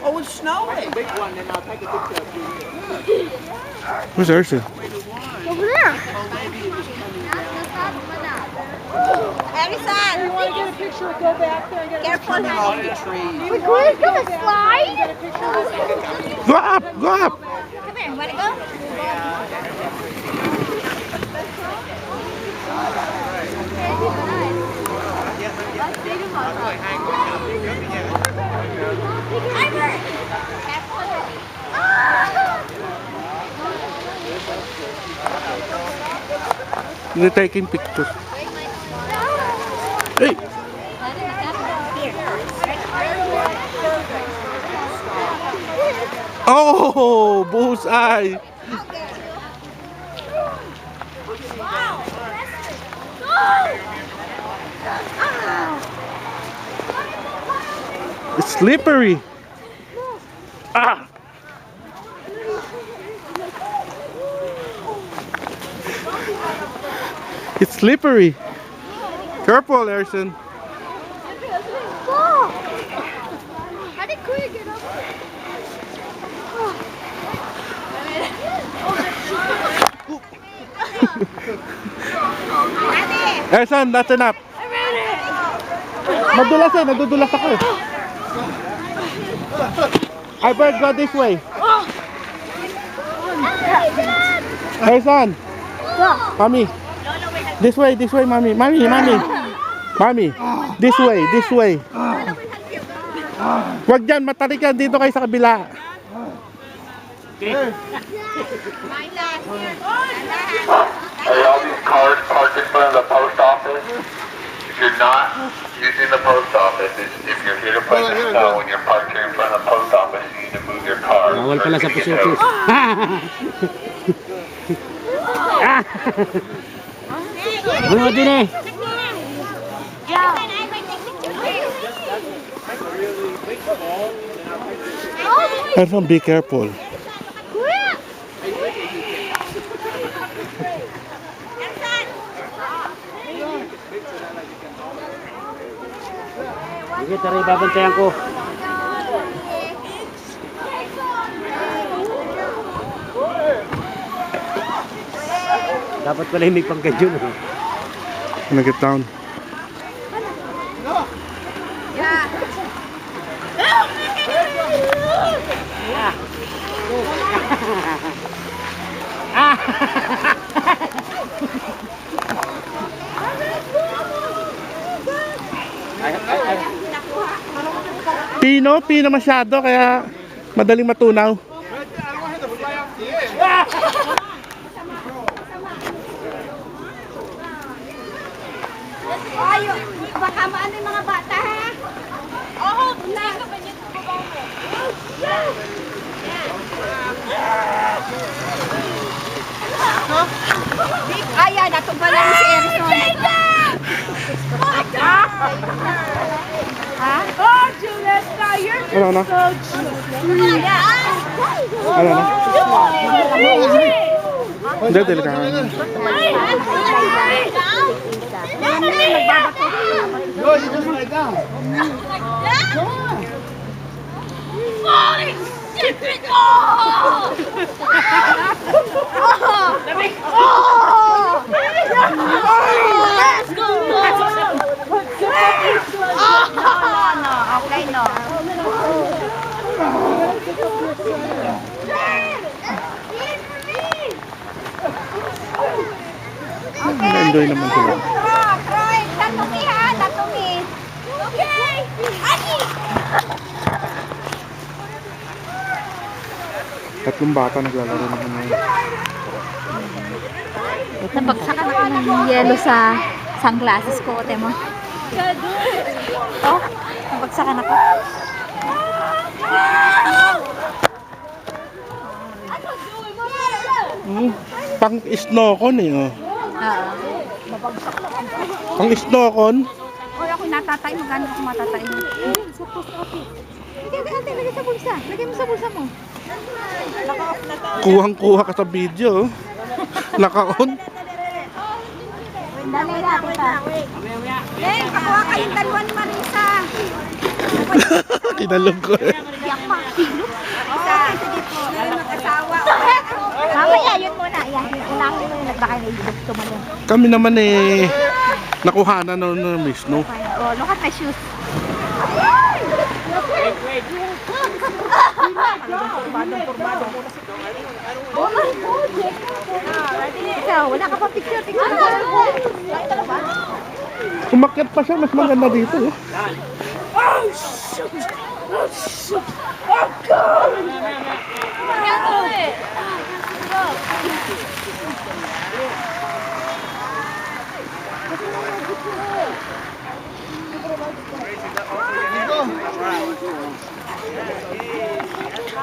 Oh, it's snowing. Big one, then I'll take a picture of you. Where's Ursa? Over there. Harrison, You want to get a picture? Go back there and get a careful picture. on the trees. We're going to the slide. Get a picture. Go up! Go up! Come here, wanna go? They're taking pictures. Hey! Oh! Bullseye! It's slippery! Ah! It's slippery! Careful, Erson! How did Kuya get up? Erson, that's enough! Madulas eh, nadudulas ako eh. I better go this way. Erson! Mommy! This way, mommy! Mommy! Mommy! This way! Wag dyan, matarik yan. Dito kayo sa kabila. Are all these cars parked in front of the post office? If you're not using the post office, if you're here to play the snow, when you're parked here in front of the post office, you need to move your car. Bawal pala sa puso-puso. Ano din eh? Erson, be careful. Sige, tara, babantayan ko. Dapat pala hindi pang ganyan. Gonna get down. Pino masyado kaya madaling matunaw. Ayo, baka maano yung mga bata ha? Oo, na. Ayan, natumba na rin si Erson. Ha? Oh, Juletta, you're just Ano na? so cute. Ano na? Hindi, delikado. No, you just lie down. Holy shit! Oh! Let's go! No. Okay, no. Na-enjoy naman sila. Troy, tatungi ha, tatungi. Okay. Ani! Tatlong bata naglalaro naman ngayon. Nabagsakan ako ng yelo sa sunglasses ko, ote mo. Oh, nabagsakan ako. Pang snowcon eh. Oh. Pang snowcon. Oy, ako natatay mo. Gano'n ako matatay mo? Ate, lagay sa bulsa. Lagay mo sa bulsa mo. Kuhang-kuha ka sa video. Naka-on. Dali natin pa. Hey, kakuha kayong dalawa ni Marisa. Kinalog ko eh. Mamaya, yun muna. Yan, yung unahin mo yun at baka gusto mo yun. Kami naman eh, nakuhanan na miss, no? Oh, look at my shoes. Ikaw, wala ka pa picture. Umakyat pa siya, mas maganda dito eh.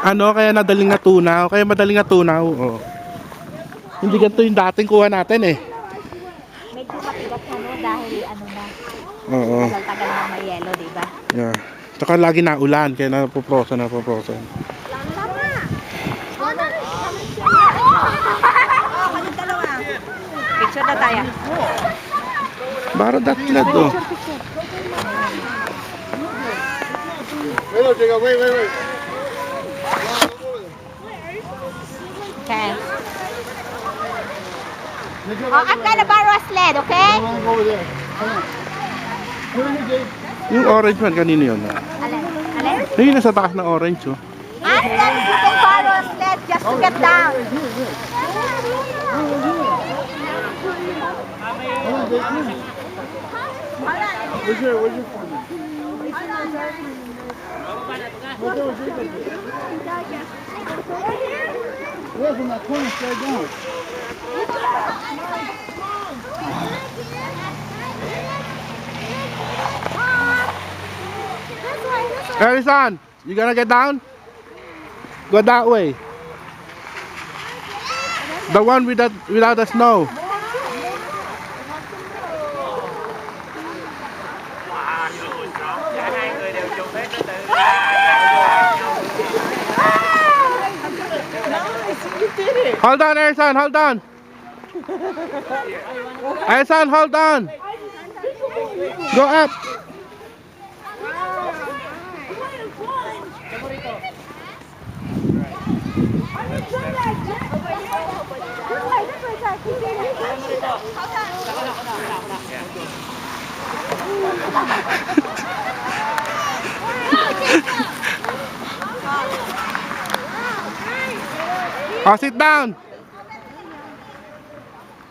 Ano, kaya nadaling natunaw? Kaya madaling natunaw. Oh. Hindi ganito yung dating kuha natin eh. Medyo matigas na no, dahil ano na, Oo. tagal-tagal na may yellow, diba? Yeah. Tsaka lagi na ulan, kaya napoprosan. Picture na tayo. Baro datlad oh. Okay. Oh, I'm gonna borrow a sled, okay? Yung orange man, kanino yun? Alin? Alin? Yung nasa taas na orange oh. I'm gonna borrow a sled just to get down. Harrison, you gonna get down? Go that way. The one without the snow. Hold on, Harrison, hold on. Harrison, hold on. Go up. Oh, sit down.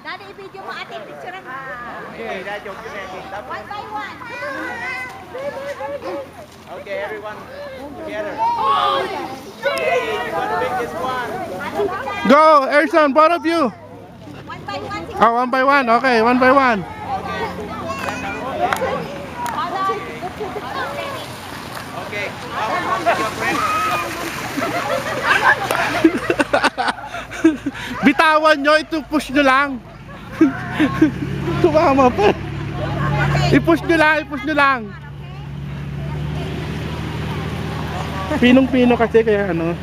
Daddy, i-video mo ating picture. Okay, that's your one by one. Okay, everyone together. One biggest one. Go, Harrison, both of you. One by one. Oh, one by one. Okay, one by one. Okay. Your friend. Bitawan nyo, ito push nyo lang. Tumama pa. I-push nyo lang. Pinong-pino kasi kaya ano.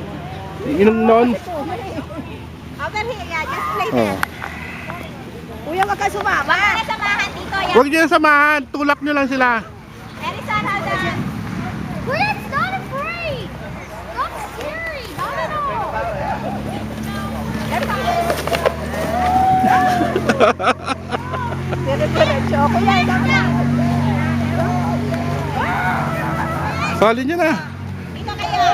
Inong noon. Over here, yeah, just play Oh. there. Kuya, wag ka sumama. Wag na samahan dito, yeah. Huwag nyo yung samahan, tulak nyo lang sila. Harrison, hold on. Kuya, it's not afraid. Not scary. Not at all. Sali nyo na. Dito kayo.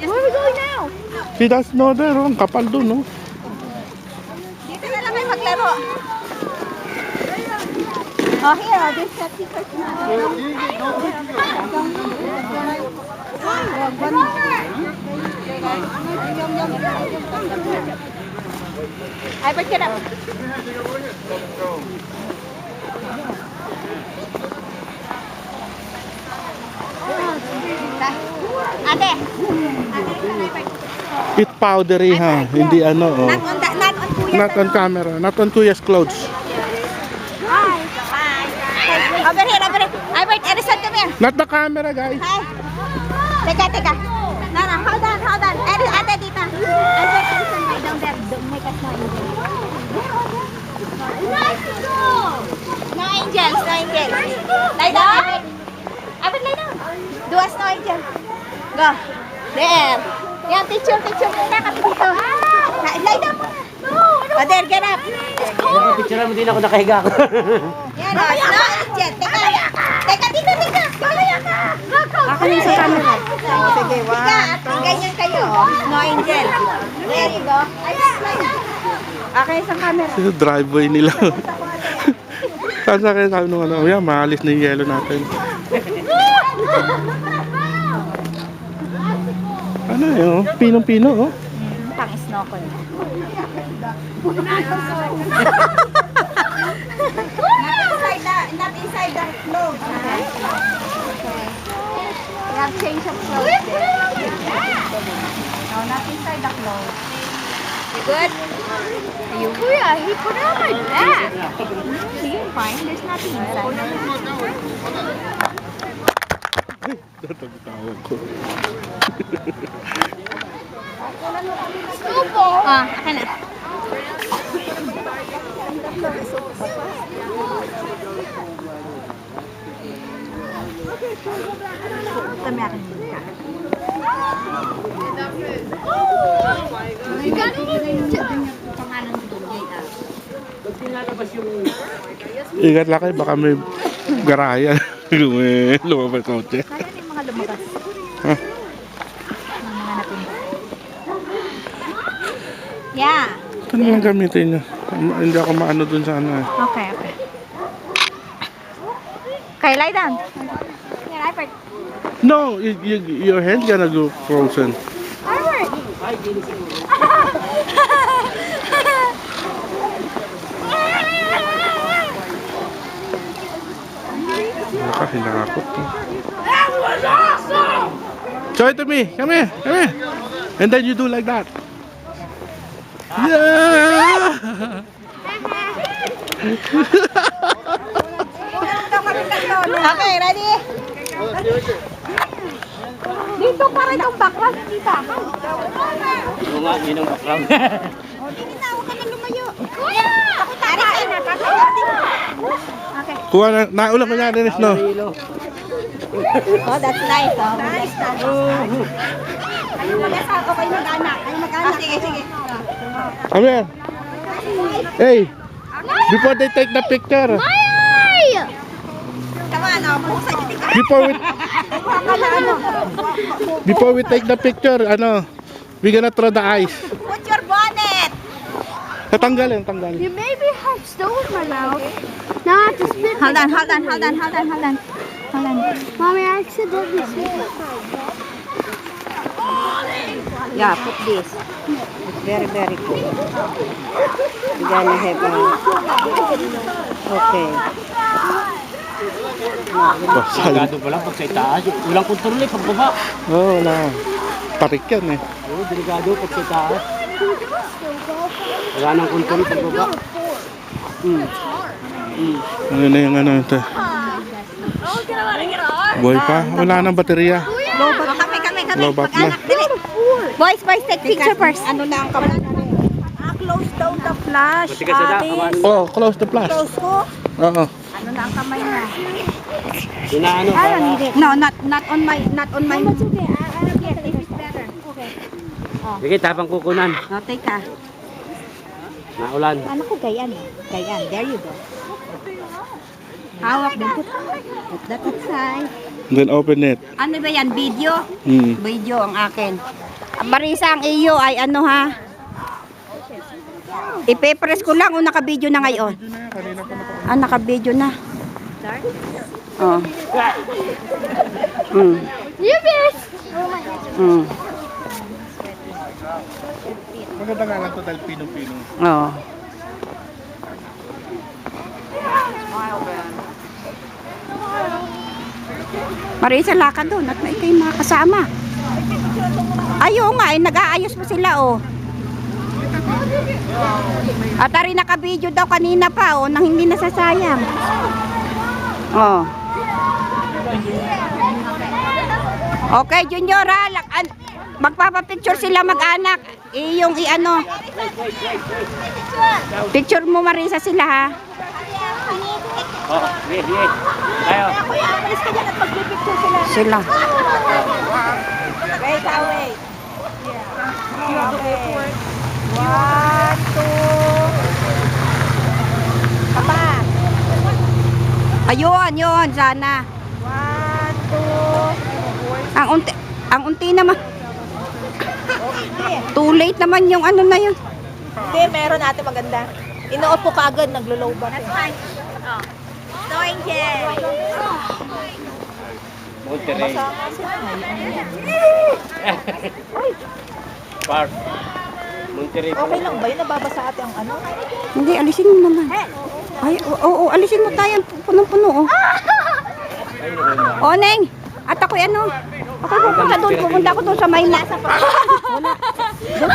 Where are we going now? See that snow there, oh. Ang kapal dun, no? Dito na lang kayo maglaro. Oh, here, there's that secret I break it up. Ate. It's powdery, ha? Hindi ano, oh. Not on Kuya. Not on camera. Not on Kuya's clothes. Hi. Hi. Over here, over here. Albert, Edison, come here. Not the camera, guys. Hi. Teka. Nana, hold on. Ate, dito. Ate, lay down there. Don't make us no angels. No angels. Lay down. Abit, lay down. Do us no angel. Go. There. Yan, picture muna kami dito. Lay down muna. Oh, there, get up. Picture mo din ako nakahiga ako. Yan, no angel. Teka, dito. Ako yung sa camera. Sige, ganyan kayo. No angel. There you go. Okay, sa camera. Yung driveway nila. Saan sa kayo sabi nung ano, yan, maalis na yung yelo natin. Ano yun? Pinong-pino, oh. Pang snorkel. Not inside the clothes. We have change of clothes there. No, not inside the clothes. You good? Yeah, he put it on my back. You're fine. There's nothing inside. Tatagtawag ko. Akin na. Kami akin. Ingat lang kayo, baka may garayan. Lumabas kotse. Kaya yung mga lumabas. Huh? Mga napunta. Yeah. Ano yung gamitin niya? Hindi ako maano dun sa ano eh. Okay. Okay, lie down. Here, Albert. No, your hand gonna go frozen. Albert! Naka, hinakot to. Show it to me. Come here. And then you do like that. Yeah! Okay, ready? Dito pa rin ang background, dito. Oo nga, yun ang background. Hindi na, huwag ka na lumayo. Kuya! Tari kayo na, okay. Kuha na, naulang ko niya, Dennis, no? Oh, that's nice. Oh, nice. Kayo mag-asawa ko, kayo mag-anak. Sige. Come here. Hey, before they take the picture. Come on, buksan yung tika. Before we take the picture, we gonna throw the ice. Put your bonnet. Tanggal. You maybe have stone in my mouth. Now I have to spit. Hold on. Mommy, I accidentally spit. Yeah, put this. It's very, very cool. We're gonna have okay. Sigado pa lang pag sa itaas. Walang kontrol eh, pagbaba. Oo, wala. Tarik yan eh. Oo, delikado pag sa itaas. Wala nang kontrol pagbaba. Ano na yung ano ito? Boy pa? Wala nang baterya. Kami. Lobat na. Boys, take picture first. Ano lang ang kamay? Close down the flash. Matigas na daw, kawan. Oh, close the flash. Close ko. Oo. Ano na ang kamay na? Inaano para. No, not on my. It's okay. Yes, this is better. Okay. Sige, tapang kukunan. No, take ka. Naulan. Ano ko gayan? There you go. Hawak din. Put that aside. Then open it. Ano ba yan? Video? Mm. Video ang akin. Marisa, ang iyo ay ano ha? Ipe-press ko lang o naka-video na ngayon? Naka-video na. Oh. Yes! Maganda nga lang ito dahil pinong-pino. Oh. Marisa, lakad doon at may kayo mga kasama. Ayaw nga, nag-aayos pa sila, oh. At ari naka-video daw kanina pa, oh, nang hindi nasasayang. Oh. Okay, Junior ha. Magpapapicture sila mag-anak. Yung i-ano. Picture mo Marisa sila ha. Oh, sige. Tayo. Alis ka dyan at magpipicture sila. Sila. Wait, wait. Okay. 1, 2. Papa. Ayun, yun, sana. 1, 2. Ang unti naman. Too late naman yung ano na yun. Hindi, meron natin maganda. Inuupo ka agad, naglo-low ba? That's fine. Oh. So, Angel. Monterey. Masama sila ngayon. Park. Monterey. Okay lang ba yun? Nababasa ate ang ano? Hindi, alisin mo naman. Ay, oo, alisin mo tayo. Punong-puno, oh. O, Neng. At ako'y ano? Ako'y pupunta doon. Pupunta ako doon sa may Wala. Doon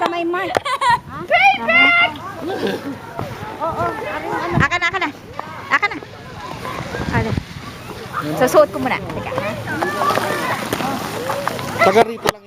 sa may Mark. Aka na. Susuot ko muna. Teka. Taga rito lang